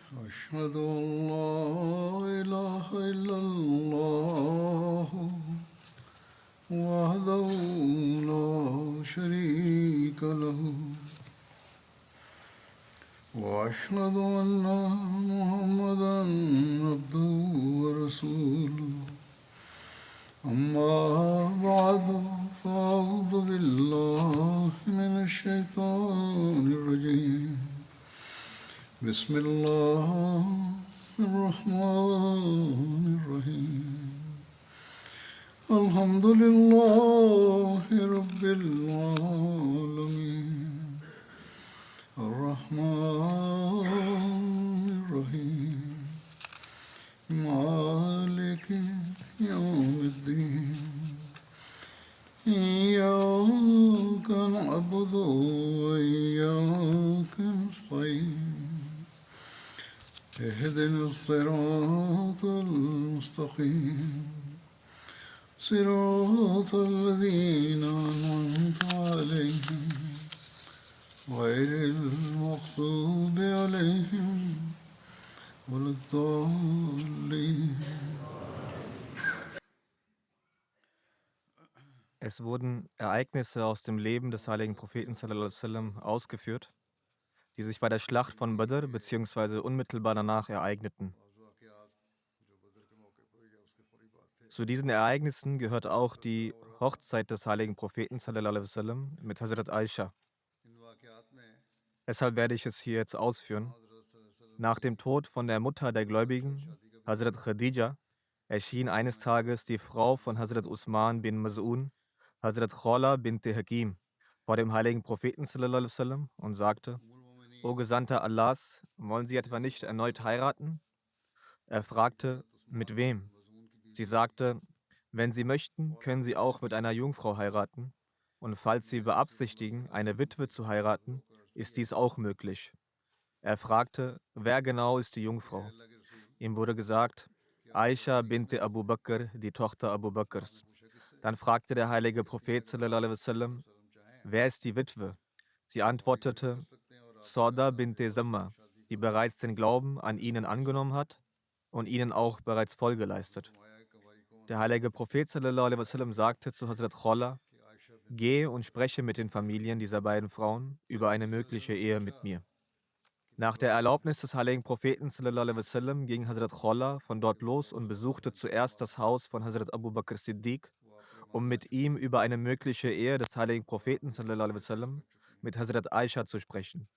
أشهد أن لا إله إلا الله وحده لا شريك له وأشهد أن محمدا عبده ورسوله أما بعد فأعوذ بالله من الشيطان الرجيم بسم الله الرحمن الرحيم الحمد لله رب العالمين الرحمن الرحيم مالك يوم الدين إياك نعبد وإياك نستعين اهدنا الصراط المستقيم صراط الذين أنعمت عليهم غير المغضوب عليهم ولا الضالين. Es wurden Ereignisse aus dem Leben des heiligen Propheten sallallahu alaihi wasallam ausgeführt, die sich bei der Schlacht von Badr bzw. unmittelbar danach ereigneten. Zu diesen Ereignissen gehört auch die Hochzeit des heiligen Propheten sallallahu alaihi wasallam mit Hazrat Aisha. Deshalb werde ich es hier jetzt ausführen. Nach dem Tod von der Mutter der Gläubigen, Hazrat Khadija, erschien eines Tages die Frau von Hazrat Usman bin Mas'un, Hazrat Khala bint Hakim, vor dem heiligen Propheten sallallahu alaihi wasallam und sagte: O Gesandter Allahs, wollen Sie etwa nicht erneut heiraten? Er fragte: Mit wem? Sie sagte: Wenn Sie möchten, können Sie auch mit einer Jungfrau heiraten. Und falls Sie beabsichtigen, eine Witwe zu heiraten, ist dies auch möglich. Er fragte: Wer genau ist die Jungfrau? Ihm wurde gesagt: Aisha binte Abu Bakr, die Tochter Abu Bakrs. Dann fragte der heilige Prophet sallallahu alaihi wasallam: Wer ist die Witwe? Sie antwortete: Sauda binte Zamma, die bereits den Glauben an ihnen angenommen hat und ihnen auch bereits Folge leistet. Der heilige Prophet sallallahu alaihi wasallam sagte zu Hazrat Khala: Gehe und spreche mit den Familien dieser beiden Frauen über eine mögliche Ehe mit mir. Nach der Erlaubnis des heiligen Propheten sallallahu alaihi wasallam ging Hazrat Khala von dort los und besuchte zuerst das Haus von Hazrat Abu Bakr Siddiq, um mit ihm über eine mögliche Ehe des heiligen Propheten sallallahu alaihi wasallam mit Hazrat Aisha zu sprechen.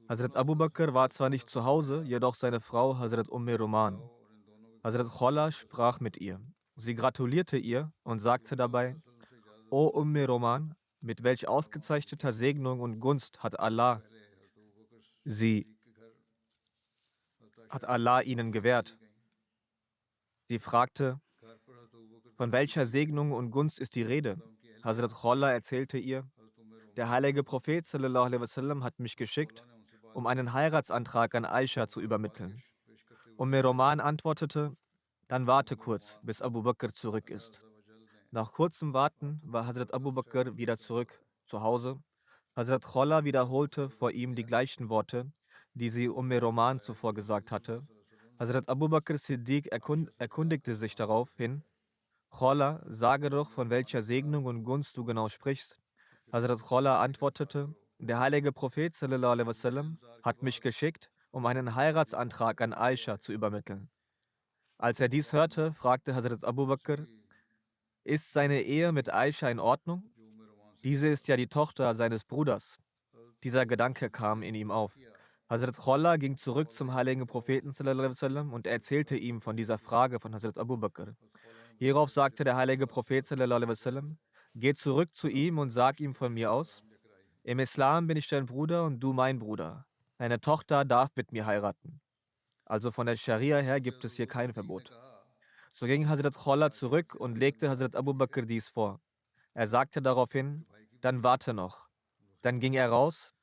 Hazrat Abu Bakr war zwar nicht zu Hause, jedoch seine Frau Hazrat Roman. Hazrat Khala sprach mit ihr. Sie gratulierte ihr und sagte dabei: O Roman, mit welch ausgezeichneter Segnung und Gunst sie hat Allah ihnen gewährt. Sie fragte: Von welcher Segnung und Gunst ist die Rede? Hazrat Khala erzählte ihr: Der heilige Prophet sallallahu alaihi wasallam hat mich geschickt, um einen Heiratsantrag an Aisha zu übermitteln. Roman antwortete: Dann warte kurz, bis Abu Bakr zurück ist. Nach kurzem Warten war Hazrat Abu Bakr wieder zurück zu Hause. Hazrat Khala wiederholte vor ihm die gleichen Worte, die sie Roman zuvor gesagt hatte. Hazrat Abu Bakr Siddiq erkundigte sich daraufhin: Khala, sage doch, von welcher Segnung und Gunst du genau sprichst. Hazrat Khala antwortete: Der heilige Prophet sallallahu alaihi wasallam hat mich geschickt, um einen Heiratsantrag an Aisha zu übermitteln. Als er dies hörte, fragte Hazrat Abu Bakr: Ist seine Ehe mit Aisha in Ordnung? Diese ist ja die Tochter seines Bruders. Dieser Gedanke kam in ihm auf. Hazrat Khala ging zurück zum heiligen Propheten sallallahu alaihi wasallam und erzählte ihm von dieser Frage von Hazrat Abu Bakr. Hierauf sagte der heilige Prophet sallallahu alaihi wasallam: Geh zurück zu ihm und sag ihm von mir aus: Im Islam bin ich dein Bruder und du mein Bruder. Deine Tochter darf mit mir heiraten. Also von der Scharia her gibt es hier kein Verbot. So ging Hazrat Khala zurück und legte Hazrat Abu Bakr dies vor. Er sagte daraufhin: Dann warte noch. Dann ging er raus.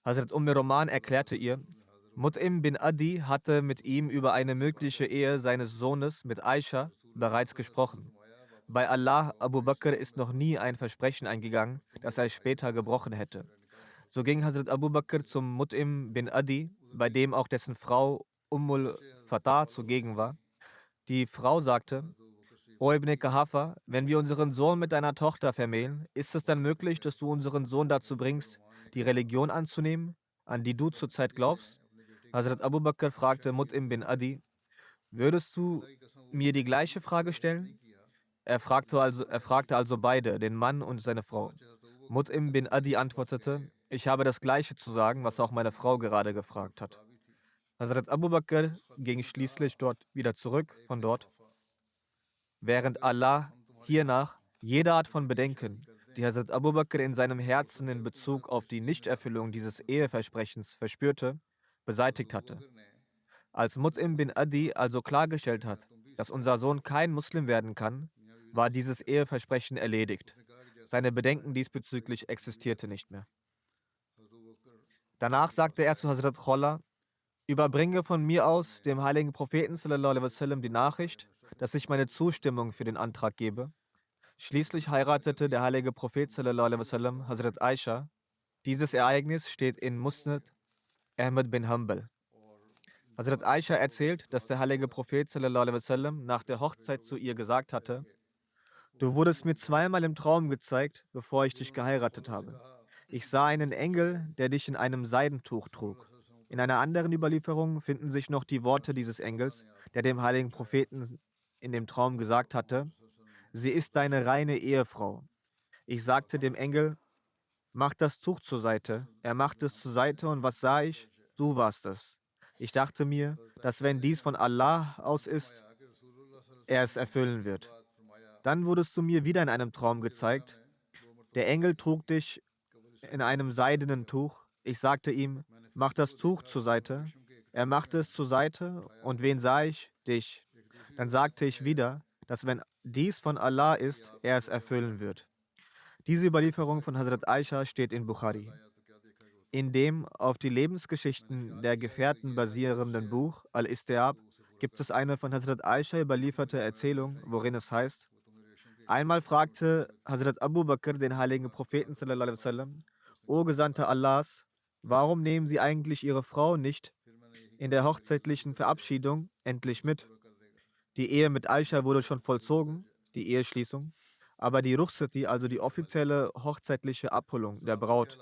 Hazrat Roman erklärte ihr: Mut'im bin Adi hatte mit ihm über eine mögliche Ehe seines Sohnes mit Aisha bereits gesprochen. Bei Allah, Abu Bakr ist noch nie ein Versprechen eingegangen, das er später gebrochen hätte. So ging Hazrat Abu Bakr zum Mut'im bin Adi, bei dem auch dessen Frau Fatah zugegen war. Die Frau sagte: O Ibn Kahafa, wenn wir unseren Sohn mit deiner Tochter vermählen, ist es dann möglich, dass du unseren Sohn dazu bringst, die Religion anzunehmen, an die du zurzeit glaubst? Hazrat Abu Bakr fragte Mut'im bin Adi: Würdest du mir die gleiche Frage stellen? Er fragte also beide, den Mann und seine Frau. Mut'im bin Adi antwortete: Ich habe das Gleiche zu sagen, was auch meine Frau gerade gefragt hat. Hazrat Abu Bakr ging schließlich dort wieder zurück von dort, während Allah hiernach jede Art von Bedenken, die Hazrat Abu Bakr in seinem Herzen in Bezug auf die Nichterfüllung dieses Eheversprechens verspürte, beseitigt hatte. Als Mut'im bin Adi also klargestellt hat, dass unser Sohn kein Muslim werden kann, war dieses Eheversprechen erledigt. Seine Bedenken diesbezüglich existierte nicht mehr. Danach sagte er zu Hazrat Kholla: Überbringe von mir aus dem heiligen Propheten sallallahu alaihi wasallam die Nachricht, dass ich meine Zustimmung für den Antrag gebe. Schließlich heiratete der heilige Prophet sallallahu alaihi wasallam Hazrat Aisha. Dieses Ereignis steht in Musnad Ahmad bin Hanbal. Hazrat Aisha erzählt, dass der heilige Prophet sallallahu alaihi wasallam nach der Hochzeit zu ihr gesagt hatte: Du wurdest mir zweimal im Traum gezeigt, bevor ich dich geheiratet habe. Ich sah einen Engel, der dich in einem Seidentuch trug. In einer anderen Überlieferung finden sich noch die Worte dieses Engels, der dem heiligen Propheten in dem Traum gesagt hatte: Sie ist deine reine Ehefrau. Ich sagte dem Engel: Mach das Tuch zur Seite. Er machte es zur Seite und was sah ich? Du warst es. Ich dachte mir, dass wenn dies von Allah aus ist, er es erfüllen wird. Dann wurdest du mir wieder in einem Traum gezeigt. Der Engel trug dich in einem seidenen Tuch. Ich sagte ihm: Mach das Tuch zur Seite. Er machte es zur Seite und wen sah ich? Dich. Dann sagte ich wieder, dass wenn dies von Allah ist, er es erfüllen wird. Diese Überlieferung von Hazrat Aisha steht in Bukhari. In dem auf die Lebensgeschichten der Gefährten basierenden Buch Al-Istiab gibt es eine von Hazrat Aisha überlieferte Erzählung, worin es heißt: Einmal fragte Hazrat Abu Bakr den heiligen Propheten sallallahu alaihi wasallam: O Gesandter Allahs, warum nehmen Sie eigentlich Ihre Frau nicht in der hochzeitlichen Verabschiedung endlich mit? Die Ehe mit Aisha wurde schon vollzogen, die Eheschließung, aber die Ruchsati, also die offizielle hochzeitliche Abholung der Braut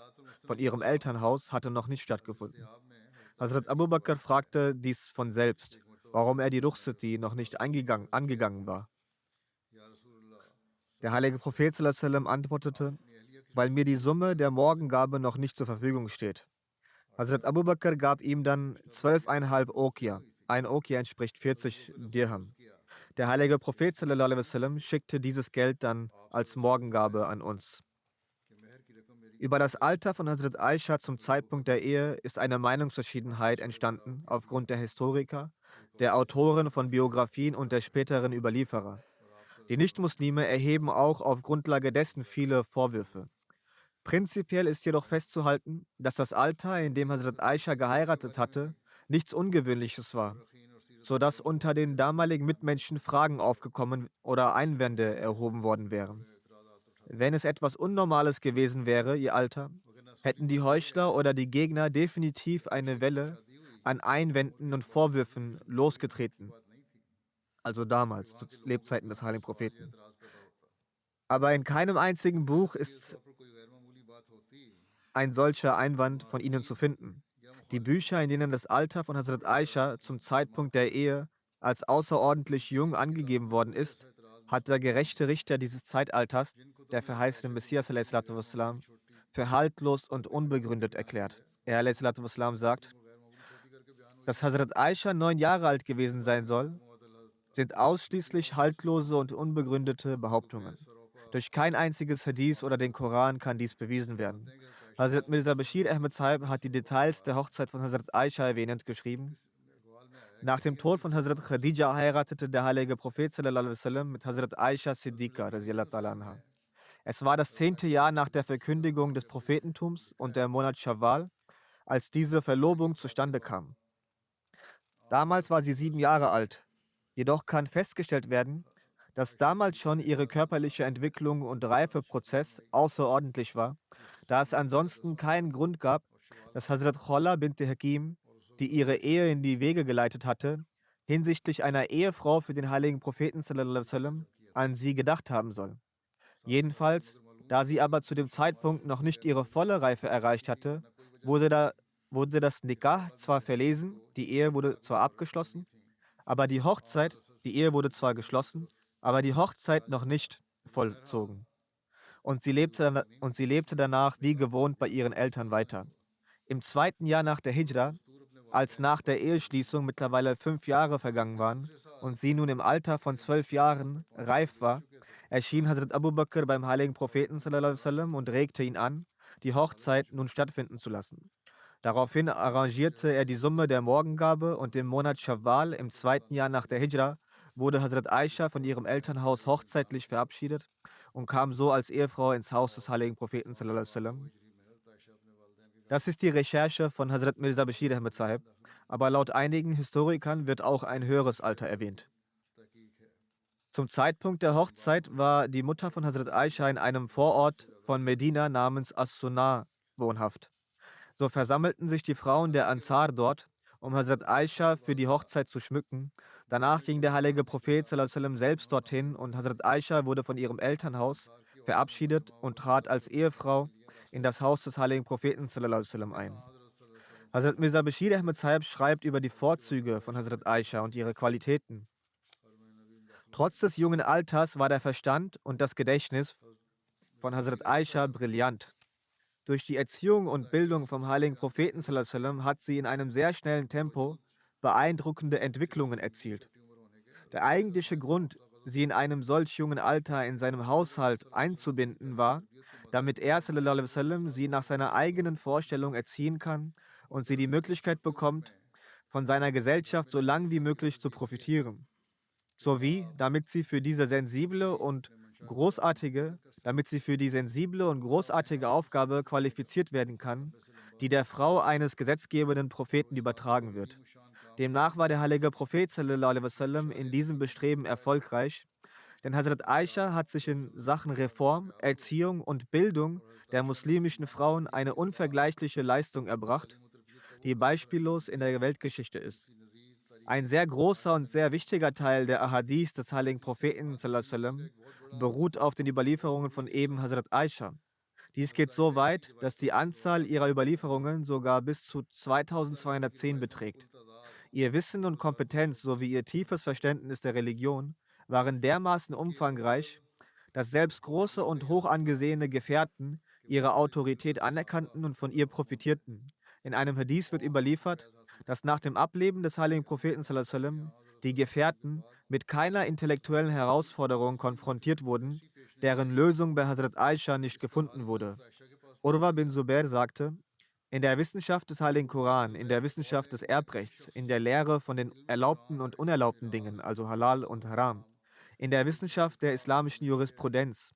von ihrem Elternhaus, hatte noch nicht stattgefunden. Hazrat Abu Bakr fragte dies von selbst, warum er die Ruchsati noch nicht angegangen war. Der heilige Prophet sallallahu alaihi wasallam antwortete: Weil mir die Summe der Morgengabe noch nicht zur Verfügung steht. Hazrat Abu Bakr gab ihm dann 12,5 Okia. Ein Okia entspricht 40 Dirham. Der heilige Prophet sallallahu alaihi wasallam schickte dieses Geld dann als Morgengabe an uns. Über das Alter von Hazrat Aisha zum Zeitpunkt der Ehe ist eine Meinungsverschiedenheit entstanden aufgrund der Historiker, der Autoren von Biografien und der späteren Überlieferer. Die Nichtmuslime erheben auch auf Grundlage dessen viele Vorwürfe. Prinzipiell ist jedoch festzuhalten, dass das Alter, in dem Hazrat Aisha geheiratet hatte, nichts Ungewöhnliches war, sodass unter den damaligen Mitmenschen Fragen aufgekommen oder Einwände erhoben worden wären. Wenn es etwas Unnormales gewesen wäre, ihr Alter, hätten die Heuchler oder die Gegner definitiv eine Welle an Einwänden und Vorwürfen losgetreten, also damals, zu Lebzeiten des heiligen Propheten. Aber in keinem einzigen Buch ist ein solcher Einwand von ihnen zu finden. Die Bücher, in denen das Alter von Hazrat Aisha zum Zeitpunkt der Ehe als außerordentlich jung angegeben worden ist, hat der gerechte Richter dieses Zeitalters, der verheißene Messias a.s., für haltlos und unbegründet erklärt. Er a.s. sagt, dass Hazrat Aisha 9 Jahre alt gewesen sein soll, sind ausschließlich haltlose und unbegründete Behauptungen. Durch kein einziges Hadith oder den Koran kann dies bewiesen werden. Hazrat Mirza Bashir Ahmed Sahib hat die Details der Hochzeit von Hazrat Aisha erwähnend geschrieben. Nach dem Tod von Hazrat Khadija heiratete der heilige Prophet sallallahu alaihi wasallam mit Hazrat Aisha Siddiqa radhiyallahu ta'ala anha. Es war das 10. Jahr nach der Verkündigung des Prophetentums und der Monat Shawwal, als diese Verlobung zustande kam. Damals war sie 7 Jahre alt. Jedoch kann festgestellt werden, dass damals schon ihre körperliche Entwicklung und Reifeprozess außerordentlich war, da es ansonsten keinen Grund gab, dass Hazrat Kholla bint Hakim die ihre Ehe in die Wege geleitet hatte, hinsichtlich einer Ehefrau für den heiligen Propheten sallallahu alaihi wasallam an sie gedacht haben soll. Jedenfalls, da sie aber zu dem Zeitpunkt noch nicht ihre volle Reife erreicht hatte, wurde, da, wurde das Nikah zwar verlesen, die Ehe wurde zwar abgeschlossen, aber die Ehe wurde zwar geschlossen, aber die Hochzeit noch nicht vollzogen. Und sie lebte danach wie gewohnt bei ihren Eltern weiter. Im zweiten Jahr nach der Hijra, als nach der Eheschließung mittlerweile 5 Jahre vergangen waren und sie nun im Alter von 12 Jahren reif war, erschien Hazrat Abu Bakr beim heiligen Propheten sallallahu alaihi wasallam und regte ihn an, die Hochzeit nun stattfinden zu lassen. Daraufhin arrangierte er die Summe der Morgengabe und im Monat Schawwal im zweiten Jahr nach der Hijra wurde Hazrat Aisha von ihrem Elternhaus hochzeitlich verabschiedet und kam so als Ehefrau ins Haus des heiligen Propheten sallallahu alaihi wasallam. Das ist die Recherche von Hazrat Mirza Bashir Ahmed Sahib, aber laut einigen Historikern wird auch ein höheres Alter erwähnt. Zum Zeitpunkt der Hochzeit war die Mutter von Hazrat Aisha in einem Vorort von Medina namens As-Sunnah wohnhaft. So versammelten sich die Frauen der Ansar dort, um Hazrat Aisha für die Hochzeit zu schmücken. Danach ging der heilige Prophet sallallahu alaihi wasallam selbst dorthin und Hazrat Aisha wurde von ihrem Elternhaus verabschiedet und trat als Ehefrau in das Haus des heiligen Propheten sallallahu alaihi wasallam ein. Hazrat Mirza Bashir Ahmed Sahib schreibt über die Vorzüge von Hazrat Aisha und ihre Qualitäten. Trotz des jungen Alters war der Verstand und das Gedächtnis von Hazrat Aisha brillant. Durch die Erziehung und Bildung vom heiligen Propheten sallallahu alaihi wasallam hat sie in einem sehr schnellen Tempo beeindruckende Entwicklungen erzielt. Der eigentliche Grund, sie in einem solch jungen Alter in seinem Haushalt einzubinden, war, damit er sallallahu alaihi wasallam sie nach seiner eigenen Vorstellung erziehen kann und sie die Möglichkeit bekommt, von seiner Gesellschaft so lang wie möglich zu profitieren, sowie damit sie für die sensible und großartige Aufgabe qualifiziert werden kann, die der Frau eines gesetzgebenden Propheten übertragen wird. Demnach war der heilige Prophet sallallahu alaihi wasallam in diesem Bestreben erfolgreich, denn Hazrat Aisha hat sich in Sachen Reform, Erziehung und Bildung der muslimischen Frauen eine unvergleichliche Leistung erbracht, die beispiellos in der Weltgeschichte ist. Ein sehr großer und sehr wichtiger Teil der Ahadith des heiligen Propheten sallallahu alaihi wasallam beruht auf den Überlieferungen von eben Hazrat Aisha. Dies geht so weit, dass die Anzahl ihrer Überlieferungen sogar bis zu 2210 beträgt. Ihr Wissen und Kompetenz sowie ihr tiefes Verständnis der Religion waren dermaßen umfangreich, dass selbst große und hoch angesehene Gefährten ihre Autorität anerkannten und von ihr profitierten. In einem Hadith wird überliefert, dass nach dem Ableben des heiligen Propheten sallallahu alaihi wasallam die Gefährten mit keiner intellektuellen Herausforderung konfrontiert wurden, deren Lösung bei Hazrat Aisha nicht gefunden wurde. Urwa bin Zubair sagte, in der Wissenschaft des Heiligen Koran, in der Wissenschaft des Erbrechts, in der Lehre von den erlaubten und unerlaubten Dingen, also Halal und Haram, in der Wissenschaft der islamischen Jurisprudenz,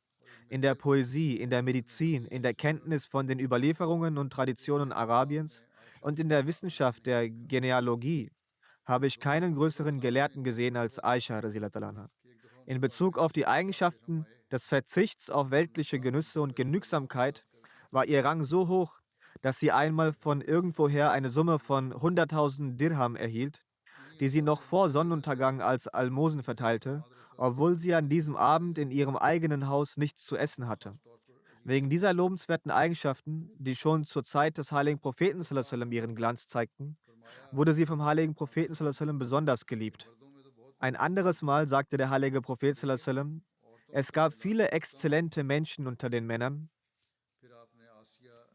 in der Poesie, in der Medizin, in der Kenntnis von den Überlieferungen und Traditionen Arabiens und in der Wissenschaft der Genealogie habe ich keinen größeren Gelehrten gesehen als Aisha radhiyallahu anha. In Bezug auf die Eigenschaften des Verzichts auf weltliche Genüsse und Genügsamkeit war ihr Rang so hoch, dass sie einmal von irgendwoher eine Summe von 100.000 Dirham erhielt, die sie noch vor Sonnenuntergang als Almosen verteilte, obwohl sie an diesem Abend in ihrem eigenen Haus nichts zu essen hatte. Wegen dieser lobenswerten Eigenschaften, die schon zur Zeit des heiligen Propheten sallallahu alaihi wasallam ihren Glanz zeigten, wurde sie vom heiligen Propheten sallallahu alaihi wasallam besonders geliebt. Ein anderes Mal sagte der heilige Prophet sallallahu alaihi wasallam, es gab viele exzellente Menschen unter den Männern,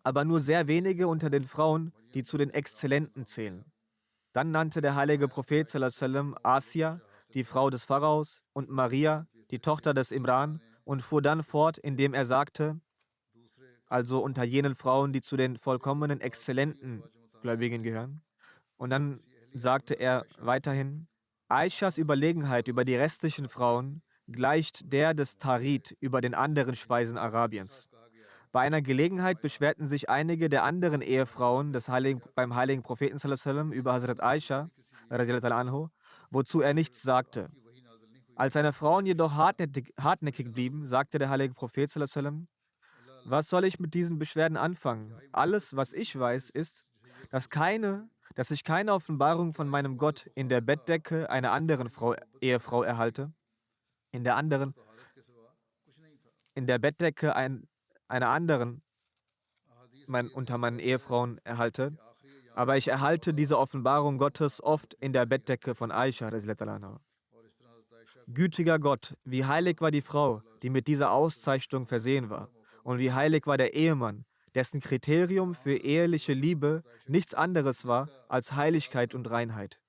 aber nur sehr wenige unter den Frauen, die zu den Exzellenten zählen. Dann nannte der heilige Prophet sallallahu alaihi wasallam Asia, die Frau des Pharaos, und Maria, die Tochter des Imran, und fuhr dann fort, indem er sagte, also unter jenen Frauen, die zu den vollkommenen, exzellenten Gläubigen gehören. Und dann sagte er weiterhin, Aishas Überlegenheit über die restlichen Frauen gleicht der des Tarit über den anderen Speisen Arabiens. Bei einer Gelegenheit beschwerten sich einige der anderen Ehefrauen beim heiligen Propheten sallallahu alaihi wasallam über Hazrat Aisha, radhiyallahu anhu, wozu er nichts sagte. Als seine Frauen jedoch hartnäckig blieben, sagte der heilige Prophet sallallahu alaihi wasallam, was soll ich mit diesen Beschwerden anfangen? Alles, was ich weiß, ist, dass keine dass ich keine Offenbarung von meinem Gott in der Bettdecke einer anderen Ehefrau erhalte, in der anderen, in der Bettdecke einer anderen unter meinen Ehefrauen erhalte, aber ich erhalte diese Offenbarung Gottes oft in der Bettdecke von Aisha. Gütiger Gott, wie heilig war die Frau, die mit dieser Auszeichnung versehen war, und wie heilig war der Ehemann, dessen Kriterium für eheliche Liebe nichts anderes war als Heiligkeit und Reinheit.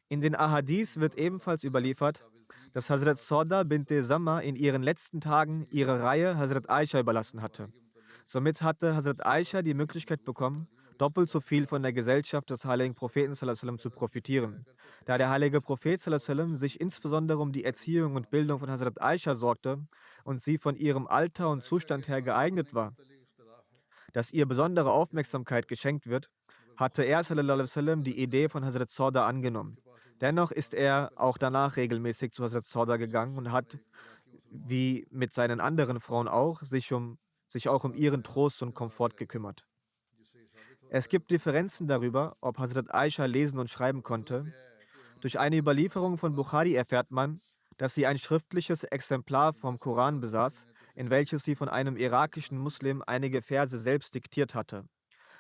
In den Ahadith wird ebenfalls überliefert, dass Hazrat Sauda bint Samma in ihren letzten Tagen ihre Reihe Hazrat Aisha überlassen hatte. Somit hatte Hazrat Aisha die Möglichkeit bekommen, doppelt so viel von der Gesellschaft des heiligen Propheten sallallahu alaihi wasallam zu profitieren. Da der heilige Prophet sallallahu alaihi wasallam sich insbesondere um die Erziehung und Bildung von Hazrat Aisha sorgte und sie von ihrem Alter und Zustand her geeignet war, dass ihr besondere Aufmerksamkeit geschenkt wird, hatte er sallallahu alaihi wasallam die Idee von Hazrat Sauda angenommen. Dennoch ist er auch danach regelmäßig zu Hazrat Sauda gegangen und hat, wie mit seinen anderen Frauen auch, sich auch um ihren Trost und Komfort gekümmert. Es gibt Differenzen darüber, ob Hazrat Aisha lesen und schreiben konnte. Durch eine Überlieferung von Bukhari erfährt man, dass sie ein schriftliches Exemplar vom Koran besaß, in welches sie von einem irakischen Muslim einige Verse selbst diktiert hatte.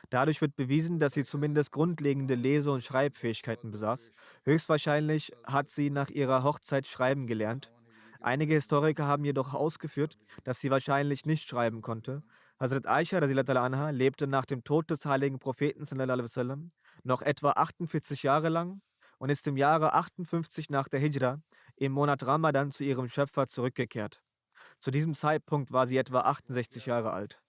Dadurch wird bewiesen, dass sie zumindest grundlegende Lese- und Schreibfähigkeiten besaß. Höchstwahrscheinlich hat sie nach ihrer Hochzeit schreiben gelernt. Einige Historiker haben jedoch ausgeführt, dass sie wahrscheinlich nicht schreiben konnte. Hazrat Aisha radiallahu anha lebte nach dem Tod des heiligen Propheten sallallahu alaihi wasallam noch etwa 48 Jahre lang und ist im Jahre 58 nach der Hijra im Monat Ramadan zu ihrem Schöpfer zurückgekehrt. Zu diesem Zeitpunkt war sie etwa 68 Jahre alt.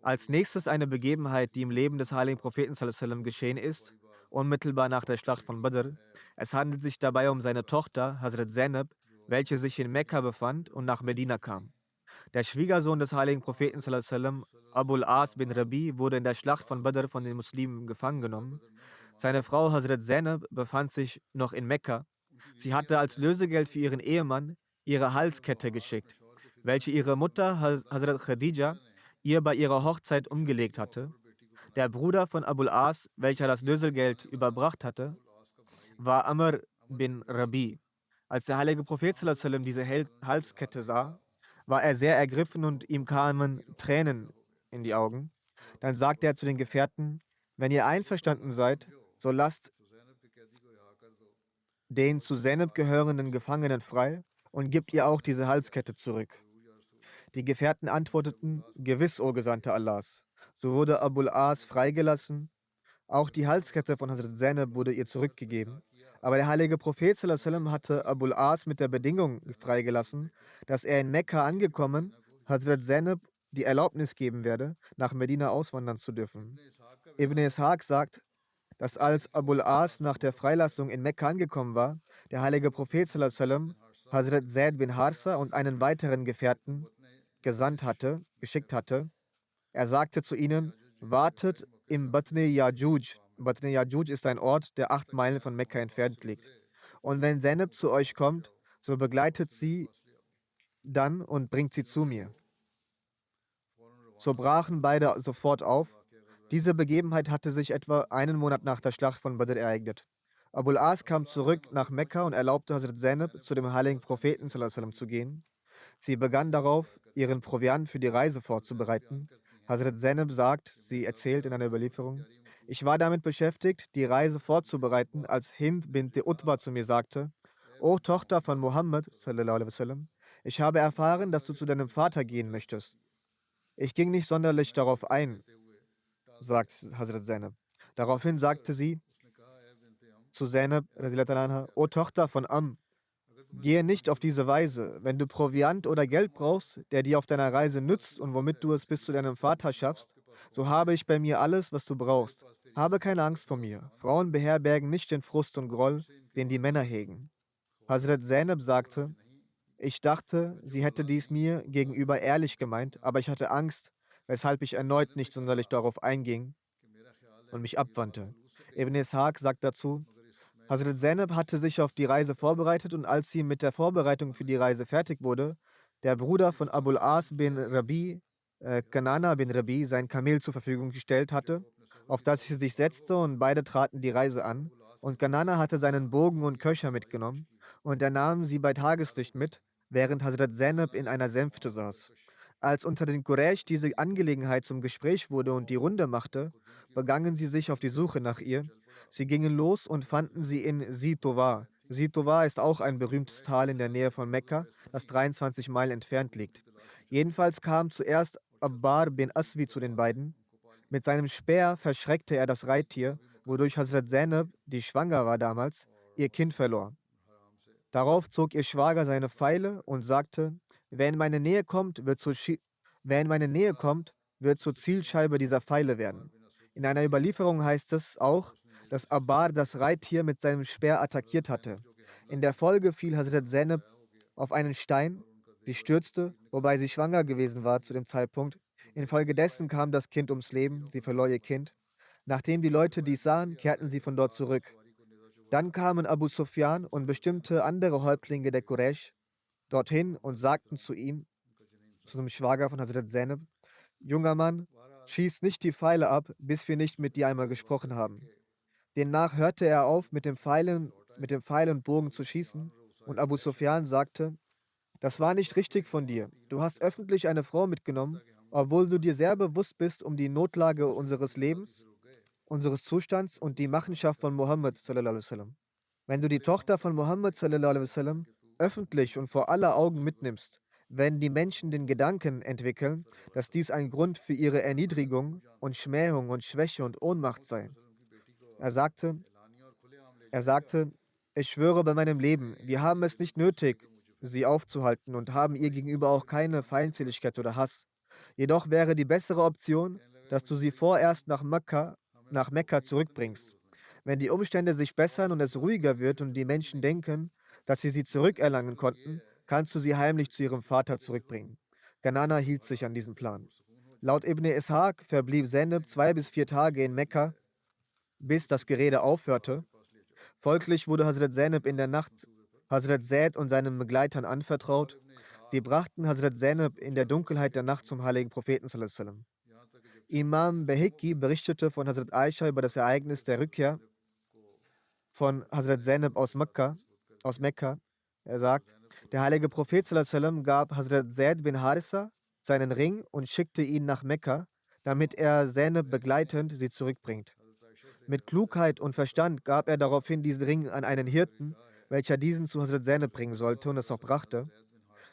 Als nächstes eine Begebenheit, die im Leben des heiligen Propheten sallallahu alaihi wasallam geschehen ist, unmittelbar nach der Schlacht von Badr. Es handelt sich dabei um seine Tochter, Hazrat Zainab, welche sich in Mekka befand und nach Medina kam. Der Schwiegersohn des heiligen Propheten sallallahu alaihi wasallam, Abul As bin Rabi, wurde in der Schlacht von Badr von den Muslimen gefangen genommen. Seine Frau Hazrat Zainab befand sich noch in Mekka. Sie hatte als Lösegeld für ihren Ehemann ihre Halskette geschickt, welche ihre Mutter Hazrat Khadija ihr bei ihrer Hochzeit umgelegt hatte. Der Bruder von Abul As, welcher das Lösegeld überbracht hatte, war Amr bin Rabi. Als der heilige Prophet sallallahu alaihi wasallam diese Halskette sah, war er sehr ergriffen und ihm kamen Tränen in die Augen. Dann sagte er zu den Gefährten: Wenn ihr einverstanden seid, so lasst den zu Zainab gehörenden Gefangenen frei und gebt ihr auch diese Halskette zurück. Die Gefährten antworteten: Gewiss, o Gesandter Allahs. So wurde Abul As freigelassen. Auch die Halskette von Hazrat Zainab wurde ihr zurückgegeben. Aber der heilige Prophet sallallahu alaihi wasallam hatte Abul As mit der Bedingung freigelassen, dass er in Mekka angekommen Hazrat Zainab die Erlaubnis geben werde, nach Medina auswandern zu dürfen. Ibn Ishaq sagt, dass als Abul As nach der Freilassung in Mekka angekommen war, der heilige Prophet sallallahu alaihi wasallam Hazrat Zaid bin Harsa und einen weiteren Gefährten geschickt hatte. Er sagte zu ihnen: Wartet im Batne Yajuj. Batne Yajuj ist ein Ort, der 8 Meilen von Mekka entfernt liegt. Und wenn Zainab zu euch kommt, so begleitet sie dann und bringt sie zu mir. So brachen beide sofort auf. Diese Begebenheit hatte sich etwa einen Monat nach der Schlacht von Badr ereignet. Abul As kam zurück nach Mekka und erlaubte Hazrat Zainab, zu dem heiligen Propheten sallallahu alaihi wasallam zu gehen. Sie begann darauf, ihren Proviant für die Reise vorzubereiten. Hazrat Zainab sagt, sie erzählt in einer Überlieferung: Ich war damit beschäftigt, die Reise vorzubereiten, als Hind bint Utba zu mir sagte: O Tochter von Muhammad sallallahu alaihi wasallam, ich habe erfahren, dass du zu deinem Vater gehen möchtest. Ich ging nicht sonderlich darauf ein, sagt Hazrat Zainab. Daraufhin sagte sie zu Zainab, O Tochter von Am, gehe nicht auf diese Weise. Wenn du Proviant oder Geld brauchst, der dir auf deiner Reise nützt und womit du es bis zu deinem Vater schaffst, so habe ich bei mir alles, was du brauchst. Habe keine Angst vor mir. Frauen beherbergen nicht den Frust und Groll, den die Männer hegen. Hazrat Zainab sagte: Ich dachte, sie hätte dies mir gegenüber ehrlich gemeint, aber ich hatte Angst, weshalb ich erneut nicht sonderlich darauf einging und mich abwandte. Ibn Ishaq sagt dazu: Hazrat Zainab hatte sich auf die Reise vorbereitet und als sie mit der Vorbereitung für die Reise fertig wurde, der Bruder von Abul As bin Rabi, Kanana bin Rabi, sein Kamel zur Verfügung gestellt hatte auf das sie sich setzte, und beide traten die Reise an. Und Kanana hatte seinen Bogen und Köcher mitgenommen, und er nahm sie bei Tageslicht mit, während Hazrat Zainab in einer Sänfte saß. Als unter den Quraysh diese Angelegenheit zum Gespräch wurde und die Runde machte, begannen sie sich auf die Suche nach ihr. Sie gingen los und fanden sie in Zitowar. Zitowar ist auch ein berühmtes Tal in der Nähe von Mekka, das 23 Meilen entfernt liegt. Jedenfalls kam zuerst Abbar bin Aswi zu den beiden. Mit seinem Speer verschreckte er das Reittier, wodurch Hazrat Zainab, die schwanger war damals, ihr Kind verlor. Darauf zog ihr Schwager seine Pfeile und sagte: Wer in meine Nähe kommt, wer in meine Nähe kommt, wird zur Zielscheibe dieser Pfeile werden. In einer Überlieferung heißt es auch, dass Abbar das Reittier mit seinem Speer attackiert hatte. In der Folge fiel Hazrat Zainab auf einen Stein. Sie stürzte, wobei sie schwanger gewesen war zu dem Zeitpunkt. Infolgedessen kam das Kind ums Leben, sie verlor ihr Kind. Nachdem die Leute dies sahen, kehrten sie von dort zurück. Dann kamen Abu Sufyan und bestimmte andere Häuptlinge der Quraysh dorthin und sagten zu ihm, zu dem Schwager von Hazrat Zainab: Junger Mann, schieß nicht die Pfeile ab, bis wir nicht mit dir einmal gesprochen haben. Demnach hörte er auf, mit dem Pfeil und Bogen zu schießen, und Abu Sufyan sagte: Das war nicht richtig von dir. Du hast öffentlich eine Frau mitgenommen, obwohl du dir sehr bewusst bist um die Notlage unseres Lebens, unseres Zustands und die Machenschaft von Mohammed sallallahu alaihi wasallam. Wenn du die Tochter von Mohammed sallallahu alaihi wasallam öffentlich und vor aller Augen mitnimmst, werden die Menschen den Gedanken entwickeln, dass dies ein Grund für ihre Erniedrigung und Schmähung und Schwäche und Ohnmacht sei. Er sagte, er sagte, ich schwöre bei meinem Leben, wir haben es nicht nötig, sie aufzuhalten und haben ihr gegenüber auch keine Feindseligkeit oder Hass. Jedoch wäre die bessere Option, dass du sie vorerst nach Mekka zurückbringst. Wenn die Umstände sich bessern und es ruhiger wird und die Menschen denken, dass sie zurückerlangen konnten, kannst du sie heimlich zu ihrem Vater zurückbringen. Kanana hielt sich an diesen Plan. Laut Ibn Ishaq verblieb Zainab 2 bis 4 Tage in Mekka, bis das Gerede aufhörte. Folglich wurde Hazrat Zainab in der Nacht Hazrat Zaid und seinen Begleitern anvertraut. Sie brachten Hazrat Zainab in der Dunkelheit der Nacht zum heiligen Propheten sallallahu alaihi wasallam. Imam Beheki berichtete von Hazrat Aisha über das Ereignis der Rückkehr von Hazrat Zainab aus Mekka. Er sagt, der heilige Prophet sallallahu alaihi wasallam gab Hazrat Zaid bin Harissa seinen Ring und schickte ihn nach Mekka, damit er Zainab begleitend sie zurückbringt. Mit Klugheit und Verstand gab er daraufhin diesen Ring an einen Hirten, welcher diesen zu Hazrat Zainab bringen sollte und es auch brachte.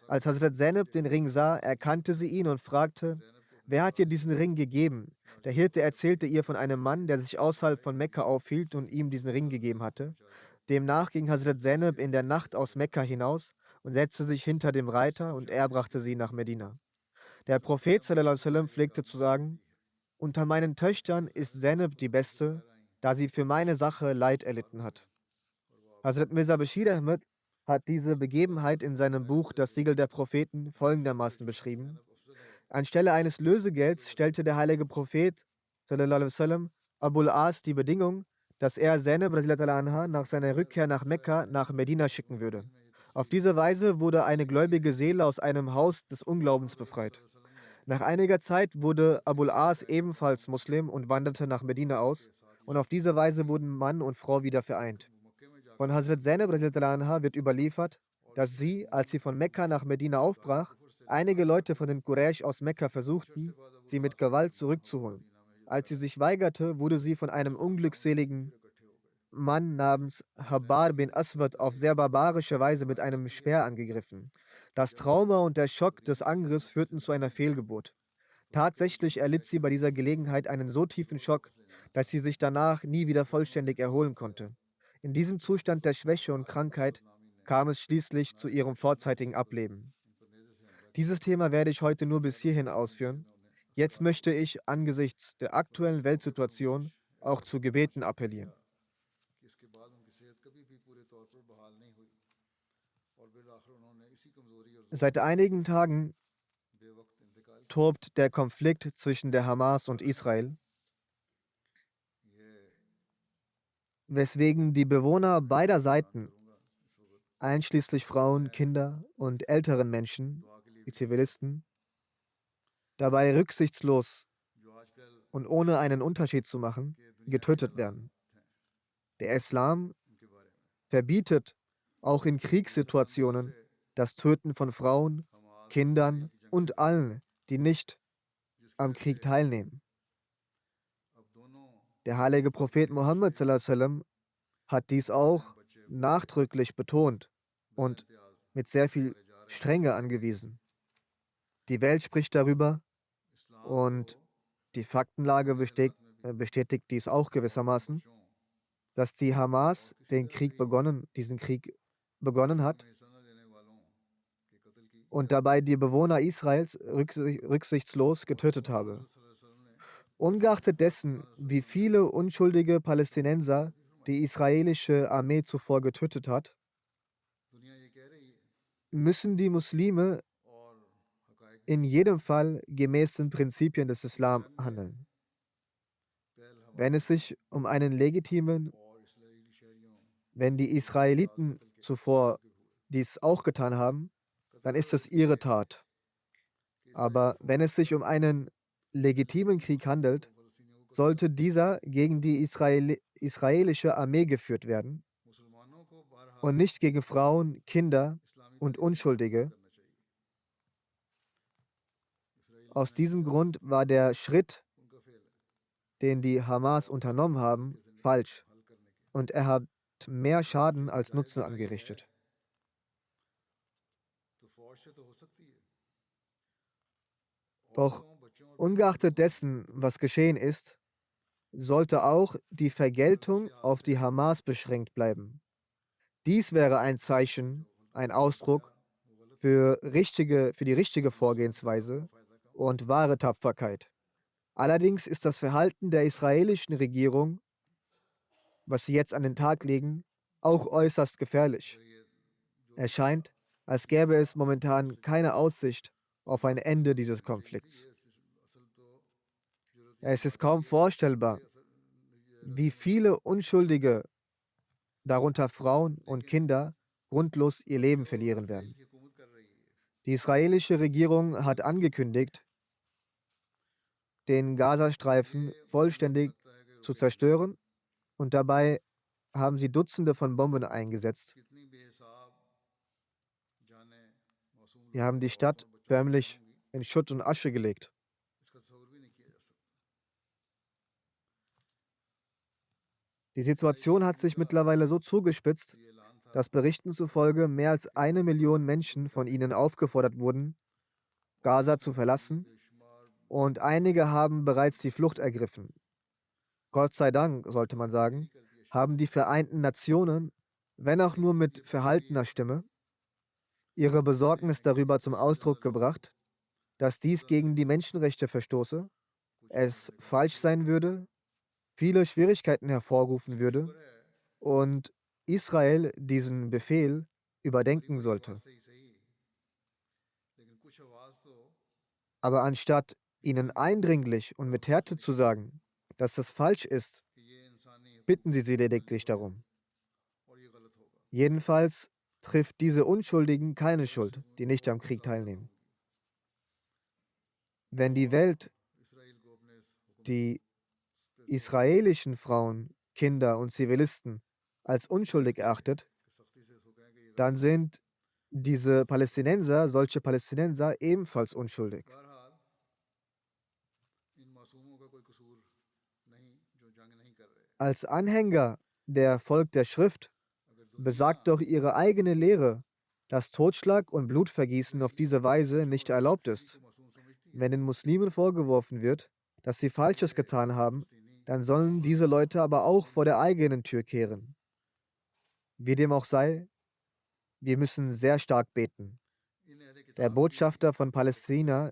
Als Hazrat Zainab den Ring sah, erkannte sie ihn und fragte: Wer hat dir diesen Ring gegeben? Der Hirte erzählte ihr von einem Mann, der sich außerhalb von Mekka aufhielt und ihm diesen Ring gegeben hatte. Demnach ging Hazrat Zainab in der Nacht aus Mekka hinaus und setzte sich hinter dem Reiter, und er brachte sie nach Medina. Der Prophet sallallahu alaihi wasallam pflegte zu sagen: Unter meinen Töchtern ist Zainab die beste, da sie für meine Sache Leid erlitten hat. Hazrat Mirza Bashir Ahmed hat diese Begebenheit in seinem Buch Das Siegel der Propheten folgendermaßen beschrieben: Anstelle eines Lösegelds stellte der heilige Prophet sallallahu alaihi wasallam Abul As die Bedingung, dass er Zainab radhiyallahu anha nach seiner Rückkehr nach Mekka nach Medina schicken würde. Auf diese Weise wurde eine gläubige Seele aus einem Haus des Unglaubens befreit. Nach einiger Zeit wurde Abul As ebenfalls Muslim und wanderte nach Medina aus, und auf diese Weise wurden Mann und Frau wieder vereint. Von Hazrat Zainab radhiyallahu anha wird überliefert, dass sie, als sie von Mekka nach Medina aufbrach, einige Leute von den Quraysh aus Mekka versuchten, sie mit Gewalt zurückzuholen. Als sie sich weigerte, wurde sie von einem unglückseligen Mann namens Habbar bin Aswad auf sehr barbarische Weise mit einem Speer angegriffen. Das Trauma und der Schock des Angriffs führten zu einer Fehlgeburt. Tatsächlich erlitt sie bei dieser Gelegenheit einen so tiefen Schock, dass sie sich danach nie wieder vollständig erholen konnte. In diesem Zustand der Schwäche und Krankheit kam es schließlich zu ihrem vorzeitigen Ableben. Dieses Thema werde ich heute nur bis hierhin ausführen. Jetzt möchte ich angesichts der aktuellen Weltsituation auch zu Gebeten appellieren. Seit einigen Tagen tobt der Konflikt zwischen der Hamas und Israel, weswegen die Bewohner beider Seiten, einschließlich Frauen, Kinder und älteren Menschen, die Zivilisten, dabei rücksichtslos und ohne einen Unterschied zu machen, getötet werden. Der Islam verbietet auch in Kriegssituationen das Töten von Frauen, Kindern und allen, die nicht am Krieg teilnehmen. Der heilige Prophet Mohammed sallallahu alaihi wasallam hat dies auch nachdrücklich betont und mit sehr viel Strenge angewiesen. Die Welt spricht darüber und die Faktenlage bestätigt dies auch gewissermaßen, dass die Hamas diesen Krieg begonnen hat und dabei die Bewohner Israels rücksichtslos getötet habe. Ungeachtet dessen, wie viele unschuldige Palästinenser die israelische Armee zuvor getötet hat, müssen die Muslime in jedem Fall gemäß den Prinzipien des Islam handeln. Wenn es sich um einen wenn die Israeliten zuvor dies auch getan haben, dann ist es ihre Tat. Aber wenn es sich um einen legitimen Krieg handelt, sollte dieser gegen die israelische Armee geführt werden und nicht gegen Frauen, Kinder und Unschuldige. Aus diesem Grund war der Schritt, den die Hamas unternommen haben, falsch und er hat mehr Schaden als Nutzen angerichtet. Doch ungeachtet dessen, was geschehen ist, sollte auch die Vergeltung auf die Hamas beschränkt bleiben. Dies wäre ein Zeichen, ein Ausdruck für die richtige Vorgehensweise und wahre Tapferkeit. Allerdings ist das Verhalten der israelischen Regierung, was sie jetzt an den Tag legen, auch äußerst gefährlich. Es scheint, als gäbe es momentan keine Aussicht auf ein Ende dieses Konflikts. Es ist kaum vorstellbar, wie viele Unschuldige, darunter Frauen und Kinder, grundlos ihr Leben verlieren werden. Die israelische Regierung hat angekündigt, den Gazastreifen vollständig zu zerstören und dabei haben sie Dutzende von Bomben eingesetzt. Sie haben die Stadt förmlich in Schutt und Asche gelegt. Die Situation hat sich mittlerweile so zugespitzt, dass Berichten zufolge mehr als 1 Million Menschen von ihnen aufgefordert wurden, Gaza zu verlassen, und einige haben bereits die Flucht ergriffen. Gott sei Dank, sollte man sagen, haben die Vereinten Nationen, wenn auch nur mit verhaltener Stimme, ihre Besorgnis darüber zum Ausdruck gebracht, dass dies gegen die Menschenrechte verstoße, es falsch sein würde, viele Schwierigkeiten hervorrufen würde und Israel diesen Befehl überdenken sollte. Aber anstatt ihnen eindringlich und mit Härte zu sagen, dass das falsch ist, bitten sie lediglich darum. Jedenfalls trifft diese Unschuldigen keine Schuld, die nicht am Krieg teilnehmen. Wenn die Welt die israelischen Frauen, Kinder und Zivilisten als unschuldig erachtet, dann sind solche Palästinenser ebenfalls unschuldig. Als Anhänger der Volk der Schrift besagt doch ihre eigene Lehre, dass Totschlag und Blutvergießen auf diese Weise nicht erlaubt ist. Wenn den Muslimen vorgeworfen wird, dass sie Falsches getan haben, dann sollen diese Leute aber auch vor der eigenen Tür kehren. Wie dem auch sei, wir müssen sehr stark beten. Der Botschafter von Palästina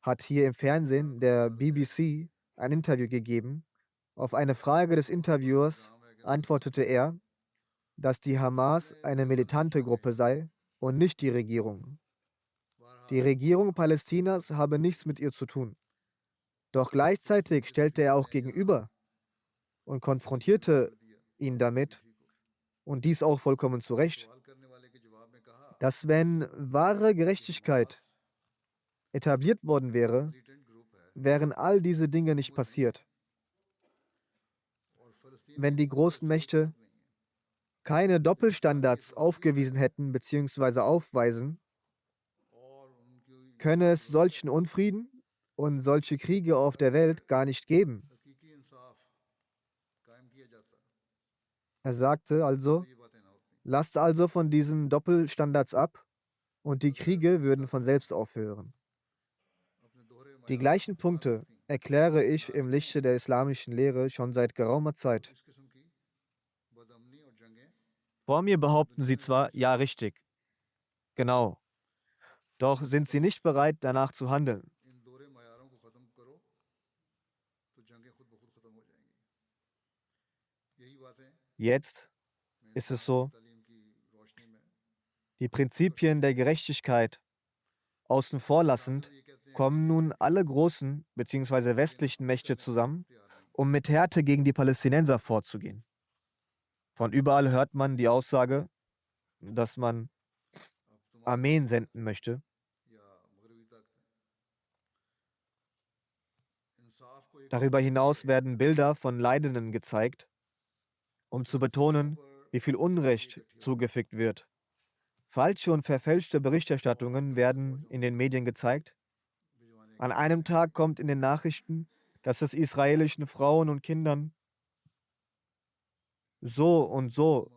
hat hier im Fernsehen der BBC ein Interview gegeben. Auf eine Frage des Interviewers antwortete er, dass die Hamas eine militante Gruppe sei und nicht die Regierung. Die Regierung Palästinas habe nichts mit ihr zu tun. Doch gleichzeitig stellte er auch gegenüber und konfrontierte ihn damit, und dies auch vollkommen zu Recht, dass wenn wahre Gerechtigkeit etabliert worden wäre, wären all diese Dinge nicht passiert. Wenn die großen Mächte keine Doppelstandards aufgewiesen hätten bzw. aufweisen, könne es solchen Unfrieden und solche Kriege auf der Welt gar nicht geben. Er sagte also, lasst also von diesen Doppelstandards ab und die Kriege würden von selbst aufhören. Die gleichen Punkte erkläre ich im Lichte der islamischen Lehre schon seit geraumer Zeit. Vor mir behaupten sie zwar, ja richtig, genau, doch sind sie nicht bereit, danach zu handeln. Jetzt ist es so, die Prinzipien der Gerechtigkeit außen vor lassend, kommen nun alle großen bzw. westlichen Mächte zusammen, um mit Härte gegen die Palästinenser vorzugehen. Von überall hört man die Aussage, dass man Armeen senden möchte. Darüber hinaus werden Bilder von Leidenden gezeigt, um zu betonen, wie viel Unrecht zugefügt wird. Falsche und verfälschte Berichterstattungen werden in den Medien gezeigt. An einem Tag kommt in den Nachrichten, dass es israelischen Frauen und Kindern so und so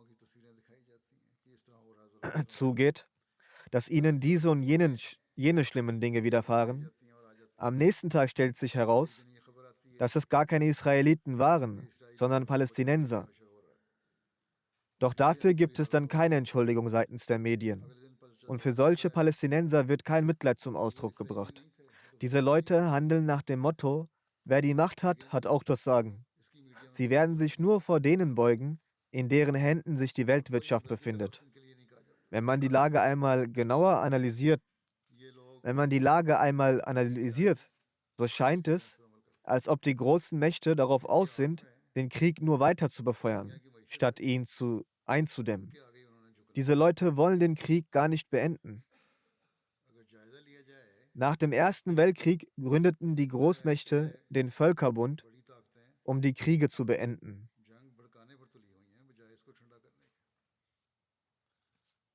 zugeht, dass ihnen diese und jene schlimmen Dinge widerfahren. Am nächsten Tag stellt sich heraus, dass es gar keine Israeliten waren, sondern Palästinenser. Doch dafür gibt es dann keine Entschuldigung seitens der Medien. Und für solche Palästinenser wird kein Mitleid zum Ausdruck gebracht. Diese Leute handeln nach dem Motto, wer die Macht hat, hat auch das Sagen. Sie werden sich nur vor denen beugen, in deren Händen sich die Weltwirtschaft befindet. Wenn man die Lage einmal genauer analysiert, so scheint es, als ob die großen Mächte darauf aus sind, den Krieg nur weiter zu befeuern, statt ihn einzudämmen. Diese Leute wollen den Krieg gar nicht beenden. Nach dem Ersten Weltkrieg gründeten die Großmächte den Völkerbund, um die Kriege zu beenden.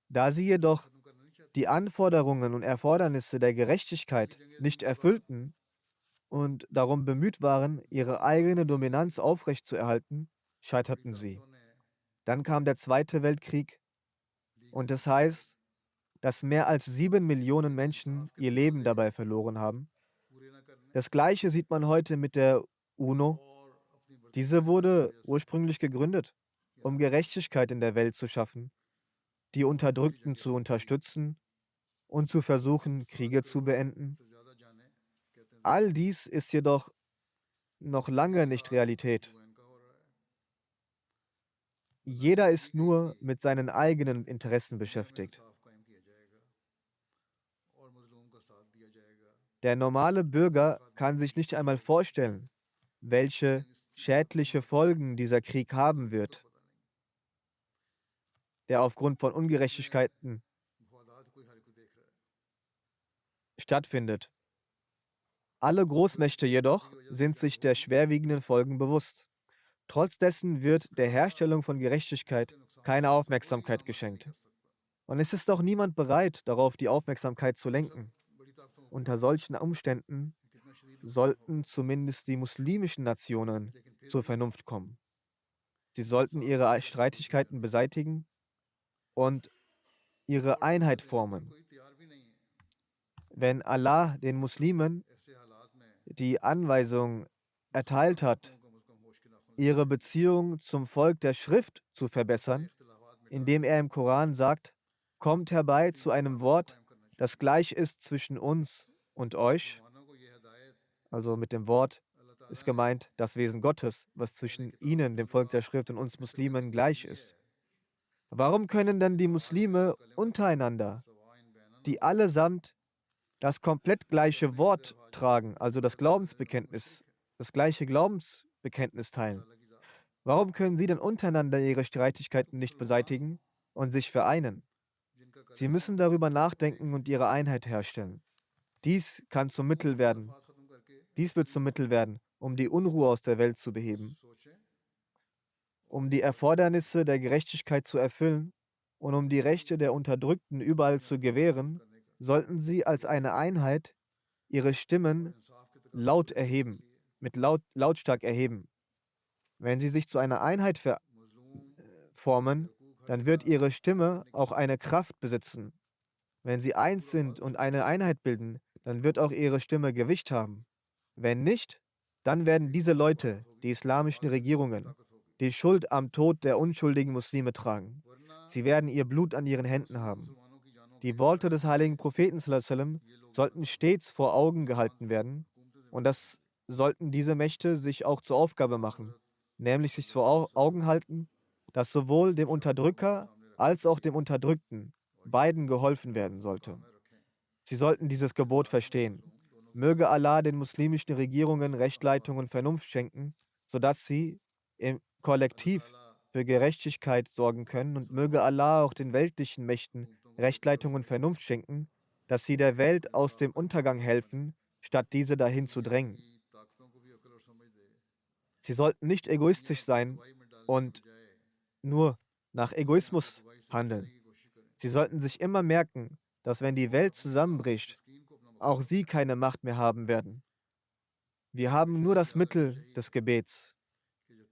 Da sie jedoch die Anforderungen und Erfordernisse der Gerechtigkeit nicht erfüllten und darum bemüht waren, ihre eigene Dominanz aufrechtzuerhalten, scheiterten sie. Dann kam der Zweite Weltkrieg und es heißt, dass mehr als 7 Millionen Menschen ihr Leben dabei verloren haben. Das Gleiche sieht man heute mit der UNO. Diese wurde ursprünglich gegründet, um Gerechtigkeit in der Welt zu schaffen, die Unterdrückten zu unterstützen und zu versuchen, Kriege zu beenden. All dies ist jedoch noch lange nicht Realität. Jeder ist nur mit seinen eigenen Interessen beschäftigt. Der normale Bürger kann sich nicht einmal vorstellen, welche schädliche Folgen dieser Krieg haben wird, der aufgrund von Ungerechtigkeiten stattfindet. Alle Großmächte jedoch sind sich der schwerwiegenden Folgen bewusst. Trotz dessen wird der Herstellung von Gerechtigkeit keine Aufmerksamkeit geschenkt. Und es ist auch niemand bereit, darauf die Aufmerksamkeit zu lenken. Unter solchen Umständen sollten zumindest die muslimischen Nationen zur Vernunft kommen. Sie sollten ihre Streitigkeiten beseitigen und ihre Einheit formen. Wenn Allah den Muslimen die Anweisung erteilt hat, ihre Beziehung zum Volk der Schrift zu verbessern, indem er im Koran sagt, kommt herbei zu einem Wort, das gleich ist zwischen uns und euch. Also mit dem Wort ist gemeint das Wesen Gottes, was zwischen ihnen, dem Volk der Schrift, und uns Muslimen gleich ist. Warum können dann die Muslime untereinander, die allesamt das komplett gleiche Wort tragen, also das Glaubensbekenntnis, das gleiche Glaubensbekenntnis teilen, warum können sie denn untereinander ihre Streitigkeiten nicht beseitigen und sich vereinen? Sie müssen darüber nachdenken und ihre Einheit herstellen. Dies kann zum Mittel werden, Dies wird zum Mittel werden, um die Unruhe aus der Welt zu beheben, um die Erfordernisse der Gerechtigkeit zu erfüllen und um die Rechte der Unterdrückten überall zu gewähren, sollten sie als eine Einheit ihre Stimmen laut erheben, lautstark erheben. Wenn sie sich zu einer Einheit formen, dann wird ihre Stimme auch eine Kraft besitzen. Wenn sie eins sind und eine Einheit bilden, dann wird auch ihre Stimme Gewicht haben. Wenn nicht, dann werden diese Leute, die islamischen Regierungen, die Schuld am Tod der unschuldigen Muslime tragen. Sie werden ihr Blut an ihren Händen haben. Die Worte des heiligen Propheten sallallahu alaihi wasallam sollten stets vor Augen gehalten werden und das sollten diese Mächte sich auch zur Aufgabe machen, nämlich sich vor Augen halten, dass sowohl dem Unterdrücker als auch dem Unterdrückten beiden geholfen werden sollte. Sie sollten dieses Gebot verstehen. Möge Allah den muslimischen Regierungen Rechtleitung und Vernunft schenken, sodass sie im Kollektiv für Gerechtigkeit sorgen können und möge Allah auch den weltlichen Mächten Rechtleitung und Vernunft schenken, dass sie der Welt aus dem Untergang helfen, statt diese dahin zu drängen. Sie sollten nicht egoistisch sein und nur nach Egoismus handeln. Sie sollten sich immer merken, dass wenn die Welt zusammenbricht, auch sie keine Macht mehr haben werden. Wir haben nur das Mittel des Gebets.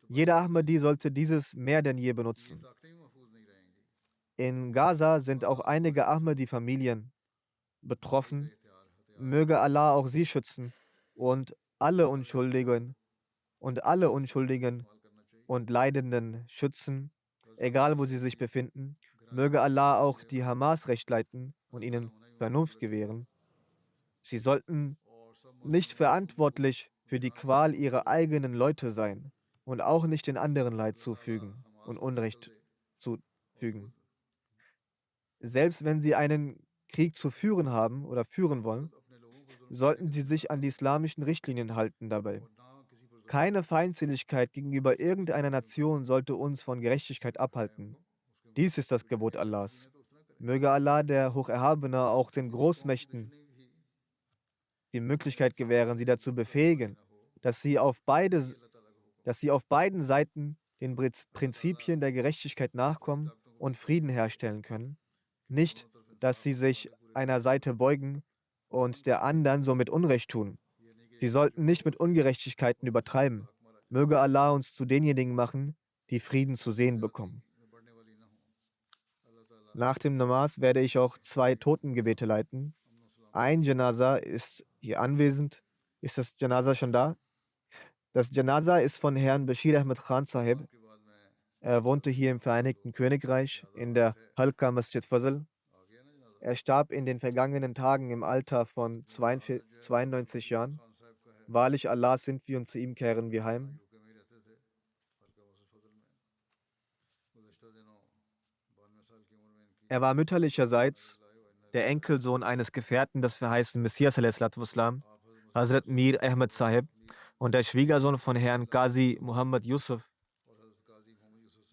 Jeder Ahmadi sollte dieses mehr denn je benutzen. In Gaza sind auch einige Ahmadi-Familien betroffen. Möge Allah auch sie schützen und alle Unschuldigen und Leidenden schützen, egal wo sie sich befinden. Möge Allah auch die Hamas recht leiten und ihnen Vernunft gewähren. Sie sollten nicht verantwortlich für die Qual ihrer eigenen Leute sein und auch nicht den anderen Leid zufügen und Unrecht zufügen. Selbst wenn sie einen Krieg zu führen haben oder führen wollen, sollten sie sich an die islamischen Richtlinien halten dabei. Keine Feindseligkeit gegenüber irgendeiner Nation sollte uns von Gerechtigkeit abhalten. Dies ist das Gebot Allahs. Möge Allah, der Hocherhabene, auch den Großmächten die Möglichkeit gewähren, sie dazu befähigen, dass sie auf beiden Seiten den Prinzipien der Gerechtigkeit nachkommen und Frieden herstellen können. Nicht, dass sie sich einer Seite beugen und der anderen somit Unrecht tun. Sie sollten nicht mit Ungerechtigkeiten übertreiben. Möge Allah uns zu denjenigen machen, die Frieden zu sehen bekommen. Nach dem Namas werde ich auch 2 Totengebete leiten. Ein Janaza ist hier anwesend. Ist das Janaza schon da? Das Janaza ist von Herrn Bashir Ahmed Khan Sahib. Er wohnte hier im Vereinigten Königreich in der Halqa Masjid Fazl. Er starb in den vergangenen Tagen im Alter von 92 Jahren. Wahrlich Allah sind wir und zu ihm kehren wir heim. Er war mütterlicherseits der Enkelsohn eines Gefährten des verheißenen Messias, ﷺ, Hazrat Mir Ahmed Sahib, und der Schwiegersohn von Herrn Qazi Muhammad Yusuf,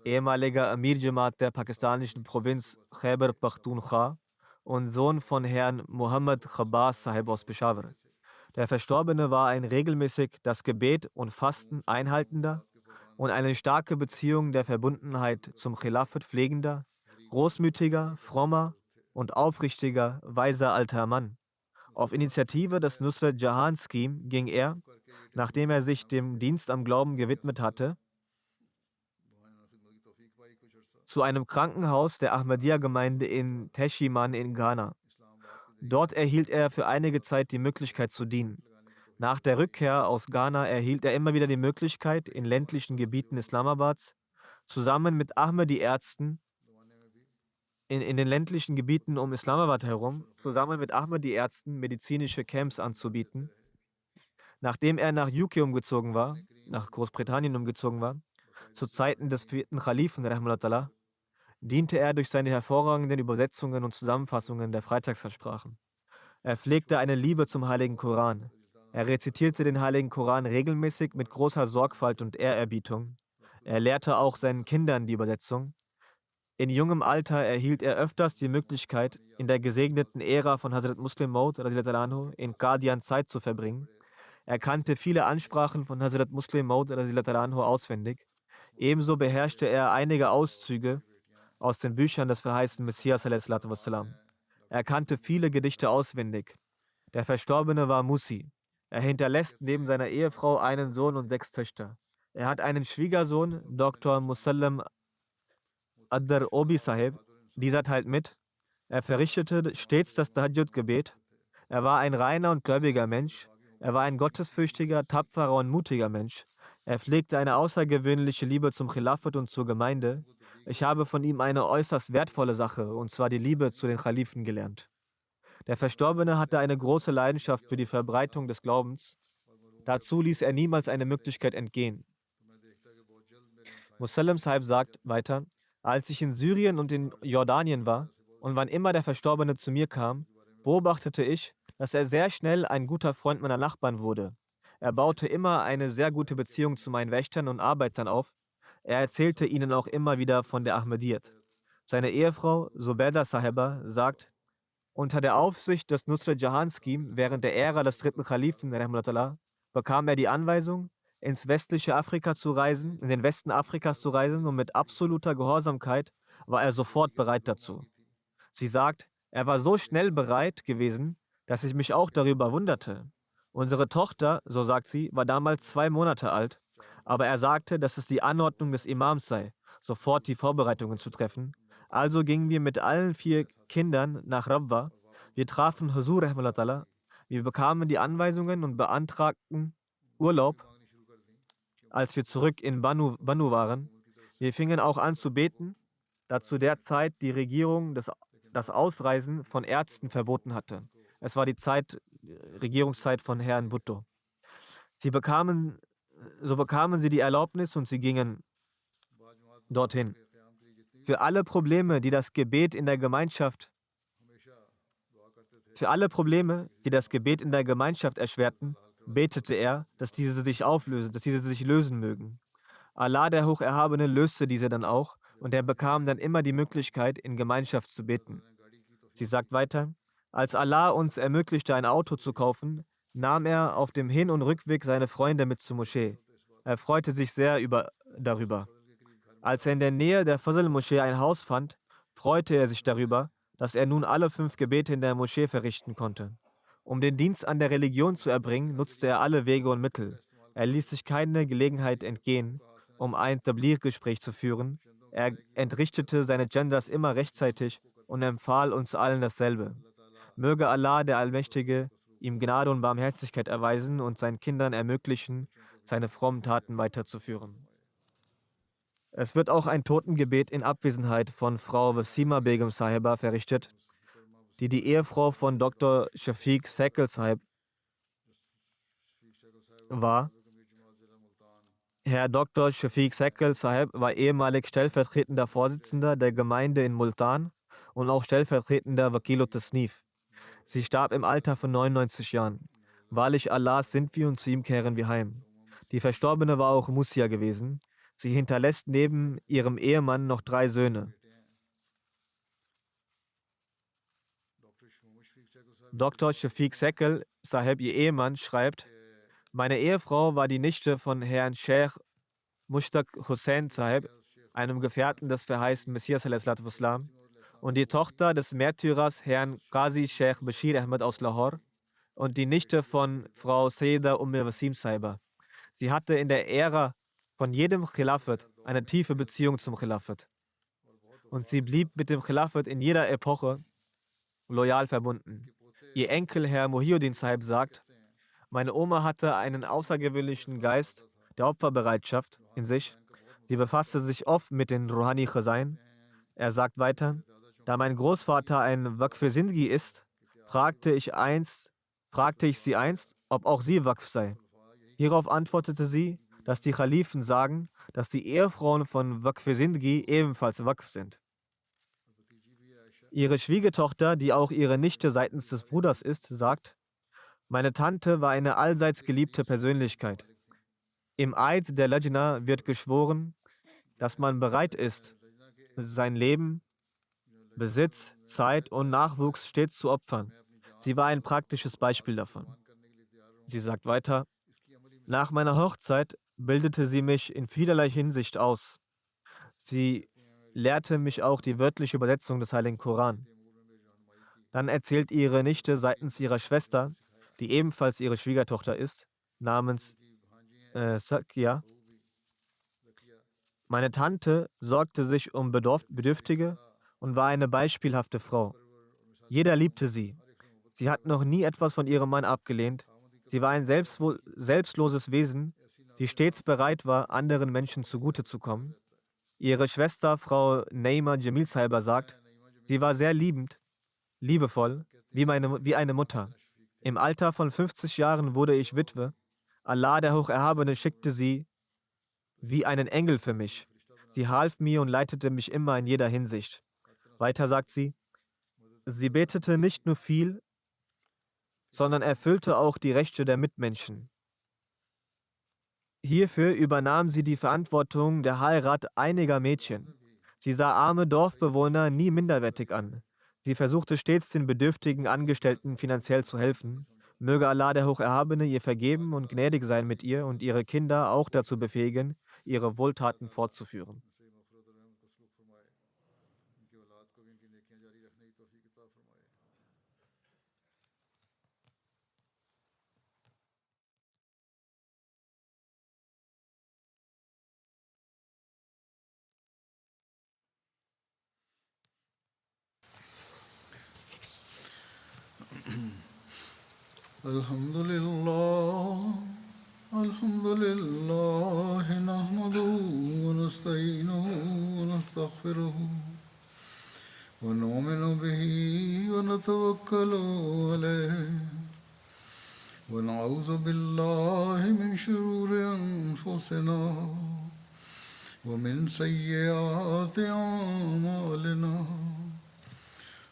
ehemaliger Amir Jamaat der pakistanischen Provinz Khyber Pakhtunkhwa und Sohn von Herrn Muhammad Khabbas Sahib aus Peshawar. Der Verstorbene war ein regelmäßig das Gebet und Fasten einhaltender und eine starke Beziehung der Verbundenheit zum Khilafat pflegender, großmütiger, frommer und aufrichtiger, weiser alter Mann. Auf Initiative des Nusrat Jahan Scheme ging er, nachdem er sich dem Dienst am Glauben gewidmet hatte, zu einem Krankenhaus der Ahmadiyya-Gemeinde in Teshiman in Ghana. Dort erhielt er für einige Zeit die Möglichkeit zu dienen. Nach der Rückkehr aus Ghana erhielt er immer wieder die Möglichkeit, in ländlichen Gebieten Islamabads zusammen mit Ahmadi-Ärzten in den ländlichen Gebieten um Islamabad herum, zusammen mit Ahmadi-Ärzten medizinische Camps anzubieten. Nachdem er nach nach Großbritannien umgezogen war, zu Zeiten des 4. Khalifen, Rahmatullah, diente er durch seine hervorragenden Übersetzungen und Zusammenfassungen der Freitagsversprachen. Er pflegte eine Liebe zum Heiligen Koran. Er rezitierte den Heiligen Koran regelmäßig mit großer Sorgfalt und Ehrerbietung. Er lehrte auch seinen Kindern die Übersetzung. In jungem Alter erhielt er öfters die Möglichkeit, in der gesegneten Ära von Hazrat Muslim Maud in Qadian Zeit zu verbringen. Er kannte viele Ansprachen von Hazrat Muslim Maud radhiyallahu anhu auswendig. Ebenso beherrschte er einige Auszüge aus den Büchern des verheißten Messias wassalam. Er kannte viele Gedichte auswendig. Der Verstorbene war Musi. Er hinterlässt neben seiner Ehefrau einen Sohn und 6 Töchter. Er hat einen Schwiegersohn, Dr. Musallam Addar Obi Sahib. Dieser teilt mit, er verrichtete stets das Tahajjud-Gebet. Er war ein reiner und gläubiger Mensch. Er war ein gottesfürchtiger, tapferer und mutiger Mensch. Er pflegte eine außergewöhnliche Liebe zum Khilafat und zur Gemeinde. Ich habe von ihm eine äußerst wertvolle Sache, und zwar die Liebe zu den Khalifen, gelernt. Der Verstorbene hatte eine große Leidenschaft für die Verbreitung des Glaubens. Dazu ließ er niemals eine Möglichkeit entgehen. Musallam Sahib sagt weiter, als ich in Syrien und in Jordanien war und wann immer der Verstorbene zu mir kam, beobachtete ich, dass er sehr schnell ein guter Freund meiner Nachbarn wurde. Er baute immer eine sehr gute Beziehung zu meinen Wächtern und Arbeitern auf. Er erzählte ihnen auch immer wieder von der Ahmadiyyat. Seine Ehefrau, Zubaida Sahiba, sagt, unter der Aufsicht des Nusrat Jahan Scheme während der Ära des dritten Khalifen, Rahmatullah, bekam er die Anweisung, ins westliche Afrika zu reisen, in den Westen Afrikas zu reisen, und mit absoluter Gehorsamkeit war er sofort bereit dazu. Sie sagt, er war so schnell bereit gewesen, dass ich mich auch darüber wunderte. Unsere Tochter, so sagt sie, war damals 2 Monate alt, aber er sagte, dass es die Anordnung des Imams sei, sofort die Vorbereitungen zu treffen. Also gingen wir mit allen 4 Kindern nach Rabwa. Wir trafen Huzur Rahmatullah. Wir bekamen die Anweisungen und beantragten Urlaub, als wir zurück in Banu waren. Wir fingen auch an zu beten, da zu der Zeit die Regierung das Ausreisen von Ärzten verboten hatte. Es war die Regierungszeit von Herrn Bhutto. So bekamen sie die Erlaubnis und sie gingen dorthin. Für alle Probleme, die das Gebet in der Gemeinschaft erschwerten, betete er, dass diese sich auflösen, dass diese sich lösen mögen. Allah, der Hocherhabene, löste diese dann auch und er bekam dann immer die Möglichkeit, in Gemeinschaft zu beten. Sie sagt weiter, als Allah uns ermöglichte, ein Auto zu kaufen, nahm er auf dem Hin- und Rückweg seine Freunde mit zur Moschee. Er freute sich sehr darüber. Als er in der Nähe der Fazl-Moschee ein Haus fand, freute er sich darüber, dass er nun alle 5 Gebete in der Moschee verrichten konnte. Um den Dienst an der Religion zu erbringen, nutzte er alle Wege und Mittel. Er ließ sich keine Gelegenheit entgehen, um ein Tabligh-Gespräch zu führen. Er entrichtete seine Genders immer rechtzeitig und empfahl uns allen dasselbe. Möge Allah, der Allmächtige, ihm Gnade und Barmherzigkeit erweisen und seinen Kindern ermöglichen, seine frommen Taten weiterzuführen. Es wird auch ein Totengebet in Abwesenheit von Frau Wasima Begum Sahiba verrichtet, die Ehefrau von Dr. Shafiq Saikal Sahib war. Herr Dr. Shafiq Saikal Sahib war ehemalig stellvertretender Vorsitzender der Gemeinde in Multan und auch stellvertretender Wakilut Tasnif. Sie starb im Alter von 99 Jahren. Wahrlich Allahs sind wir und zu ihm kehren wir heim. Die Verstorbene war auch Musia gewesen. Sie hinterlässt neben ihrem Ehemann noch 3 Söhne. Dr. Shafiq Saikal Sahib, ihr Ehemann, schreibt, meine Ehefrau war die Nichte von Herrn Sheikh Mushtaq Hussain Sahib, einem Gefährten des verheißten Messias wassalam, und die Tochter des Märtyrers Herrn Qazi Sheikh Bashir Ahmed aus Lahore und die Nichte von Frau Sayyida Wasim Sahiba. Sie hatte in der Ära von jedem Khilafat eine tiefe Beziehung zum Khilafat. Und sie blieb mit dem Khilafat in jeder Epoche loyal verbunden. Ihr Enkel Herr Muhyiddin Sahib sagt, meine Oma hatte einen außergewöhnlichen Geist der Opferbereitschaft in sich. Sie befasste sich oft mit den Rouhani Khazain. Er sagt weiter, da mein Großvater ein Waqf Sindhi ist, fragte ich sie einst, ob auch sie Waqf sei. Hierauf antwortete sie, dass die Khalifen sagen, dass die Ehefrauen von Waqf Sindhi ebenfalls Waqf sind. Ihre Schwiegertochter, die auch ihre Nichte seitens des Bruders ist, sagt, meine Tante war eine allseits geliebte Persönlichkeit. Im Eid der Lajna wird geschworen, dass man bereit ist, sein Leben, Besitz, Zeit und Nachwuchs stets zu opfern. Sie war ein praktisches Beispiel davon. Sie sagt weiter, Nach meiner Hochzeit bildete sie mich in vielerlei Hinsicht aus. Sie lehrte mich auch die wörtliche Übersetzung des Heiligen Koran. Dann erzählt ihre Nichte seitens ihrer Schwester, die ebenfalls ihre Schwiegertochter ist, namens Sakia: Meine Tante sorgte sich um Bedürftige und war eine beispielhafte Frau. Jeder liebte sie. Sie hat noch nie etwas von ihrem Mann abgelehnt. Sie war ein selbstloses Wesen, die stets bereit war, anderen Menschen zugute zu kommen. Ihre Schwester, Frau Neima Jamil Saiba, sagt, sie war sehr liebend, liebevoll, wie eine Mutter. Im Alter von 50 Jahren wurde ich Witwe. Allah, der Hocherhabene, schickte sie wie einen Engel für mich. Sie half mir und leitete mich immer in jeder Hinsicht. Weiter sagt sie, sie betete nicht nur viel, sondern erfüllte auch die Rechte der Mitmenschen. Hierfür übernahm sie die Verantwortung der Heirat einiger Mädchen. Sie sah arme Dorfbewohner nie minderwertig an. Sie versuchte stets den bedürftigen Angestellten finanziell zu helfen. Möge Allah der Hocherhabene ihr vergeben und gnädig sein mit ihr und ihre Kinder auch dazu befähigen, ihre Wohltaten fortzuführen. الحمد لله الحمد لله نحمده ونستعينه ونستغفره ونؤمن به ونتوكل عليه ونعوذ بالله من شرور أنفسنا ومن سيئات أعمالنا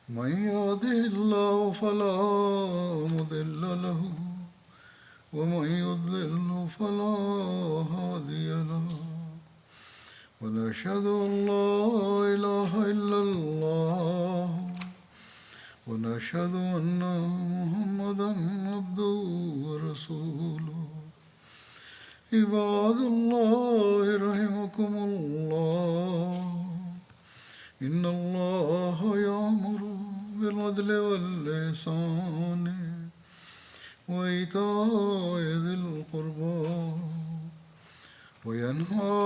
من يهده الله فلا مضل له ومن يضلل فلا هادي له ونشهد أن لا إله إلا الله ونشهد أن محمدا عبده ورسوله عباد الله رحمكم الله إن الله يأمر بالعدل والإحسان وإيتاء ذي القربى وينهى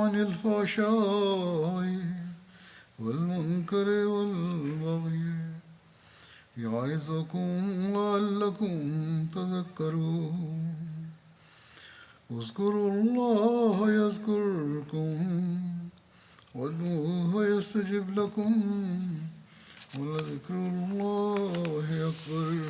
عن الفحشاء والمنكر والبغي يعظكم لعلكم تذكرون اذكروا الله يذكركم وادعوه يستجب لكم ولذكر الله أكبر.